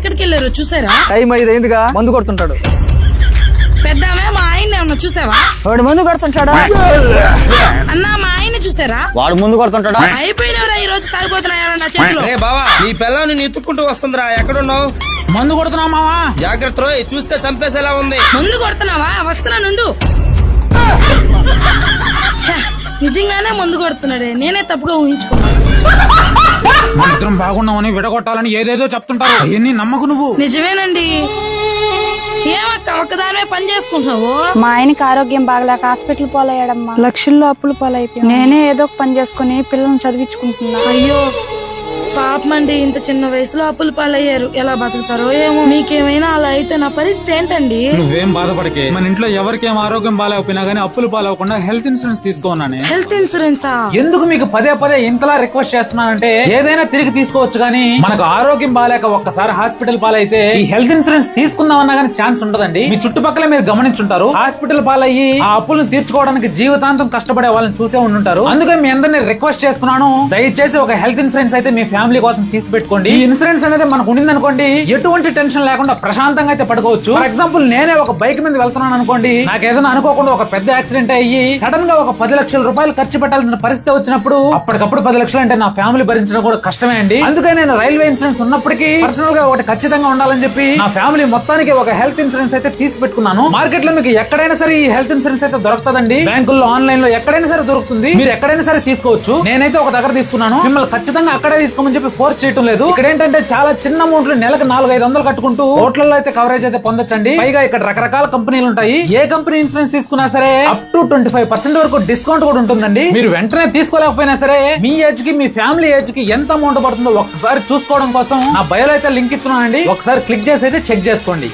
ఎక్కడికి వెళ్ళారు చూసారా? టైం 5 అయిందిగా, మందు కొడుతుంటాడు. పెద్దామే మా ఆయన ఏమన్నా చూసావా? వాడు మందు కొడుతుంటాడా? అన్నా మా ఆయన చూసారా? వాడు ముందు కొడుతుంటాడా? అయిపోయినవరా ఈ రోజు తాగిపోతున్నాయా నా చేతిలో. బావా నీ పిల్లని నీ ఎత్తుక్కుంటూ వస్తుందిరా, ఎక్కడున్నావు? మందు కొడుతున్నావు మావా? జాగ్రత్త రోయ్, చూస్తే చంపేసేలా ఉంది. ముందు కొడుతున్నావా? వస్తున్నా నుండు. ఛ, నిజంగానే మందు కొడుతున్నాడే, నేనే తప్పుగా ఊహించుకున్నాను. మన ఇద్దరం బాగున్నామని విడగొట్టాలని ఏదేదో చెప్తుంటారు, అవన్నీ నమ్మకు నువ్వు. నిజమేనండి. ఏమక్క ఒక్కదానే పని చేసుకుంటున్నావు? మా ఆయనకి ఆరోగ్యం బాగలేక హాస్పిటల్ పాలయ్యాడమ్మా. లక్షల్లో అప్పులు పాలైపోయి నేనే ఏదో ఒక పని చేసుకుని పిల్లల్ని చదివించుకుంటున్నా. అయ్యో పాపమండి, ఇంత చిన్న వయసులో అప్పులు పాలయ్యారు, ఎలా బతుకుతారో ఏమో. మీకేమైనా అలా అయితే నా పరిస్థితి ఏంటండి? నువ్వేం బాధపడకే, మన ఇంట్లో ఎవరికేం ఆరోగ్యం బాగాలేకపోయినా గానీ అప్పులు పాలవకుండా హెల్త్ ఇన్సూరెన్స్ తీసుకోన్నానే. హెల్త్ ఇన్సూరెన్సా? ఎందుకు మీకు పదే పదే ఇంతలా రిక్వెస్ట్ చేస్తున్నానంటే, ఏదైనా తిరిగి తీసుకోవచ్చు కానీ మనకు ఆరోగ్యం బాగాలేక ఒక్కసారి హాస్పిటల్ పాలైతే ఈ హెల్త్ ఇన్సూరెన్స్ తీసుకుందామన్నా గానీ ఛాన్స్ ఉండదండి. మీ చుట్టుపక్కల మీరు గమనించుంటారు, హాస్పిటల్ పాలయ్యి ఆ అప్పులను తీర్చుకోవడానికి జీవితాంతం కష్టపడే వాళ్ళని చూసే ఉంటుంటారు. అందుకే మీ అందరినీ రిక్వెస్ట్ చేస్తున్నాను, దయచేసి ఒక హెల్త్ ఇన్సూరెన్స్ అయితే మీ ఫ్యామిలీ కోసం తీసి పెట్టుకోండి. ఈ ఇన్సూరెన్స్ అనేది మనకు ఉండింది అనుకోండి, ఎటువంటి టెన్షన్ లేకుండా ప్రశాంతంగా అయితే పడుకోవచ్చు. ఫర్ ఎగ్జాంపుల్, నేనే ఒక బైక్ మీద వెళ్తున్నాను అనుకోండి, నాకు ఏదైనా అనుకోకుండా ఒక పెద్ద యాక్సిడెంట్ అయ్యి సడన్ గా ఒక 10 లక్షల రూపాయలు ఖర్చు పెట్టాల్సిన పరిస్థితి వచ్చినప్పుడు అప్పటికప్పుడు 10 లక్షలు అంటే నా ఫ్యామిలీ భరించడం కూడా కష్టమే అండి. అందుకే నేను రైల్వే ఇన్సూరెన్స్ ఉన్నప్పటికీ పర్సనల్ గా ఒకటి ఖచ్చితంగా ఉండాలని చెప్పి నా ఫ్యామిలీ మొత్తానికి ఒక హెల్త్ ఇన్సూరెన్స్ అయితే తీసి పెట్టుకున్నాను. మార్కెట్ లో మీకు ఎక్కడైనా సరే ఈ హెల్త్ ఇన్సూరెన్స్ అయితే దొరుకుతుందండి. బ్యాంకుల్లో, ఆన్లైన్ లో ఎక్కడైనా సరే దొరుకుతుంది. మీరు ఎక్కడైనా సరే తీసుకోవచ్చు. నేనైతే ఒక దగ్గర తీసుకున్నాను. మిమ్మల్ని ఖచ్చితంగా అక్కడే తీసుకోమని చెప్పి ఫోర్స్ చేయడం లేదు. ఇక్కడ ఏంటంటే చాలా చిన్న అమౌంట్లు నెలకు 400-500 కట్టుకుంటూ కోట్లలో అయితే కవరేజ్ అయితే పొందొచ్చండి. పైగా ఇక్కడ రకరకాల కంపెనీలు ఉంటాయి. ఏ కంపెనీ ఇన్సూరెన్స్ తీసుకున్నా సరే అప్ టు 25% వరకు డిస్కౌంట్ కూడా ఉంటుందండి. మీరు వెంటనే తీసుకోలేకపోయినా సరే మీ ఏజ్ కి, మీ ఫ్యామిలీ ఏజ్ కి ఎంత అమౌంట్ పడుతుందో ఒక్కసారి చూసుకోవడం కోసం నా బయోలో అయితే లింక్ ఇస్తున్నానండి. ఒకసారి క్లిక్ చేసి అయితే చెక్ చేసుకోండి.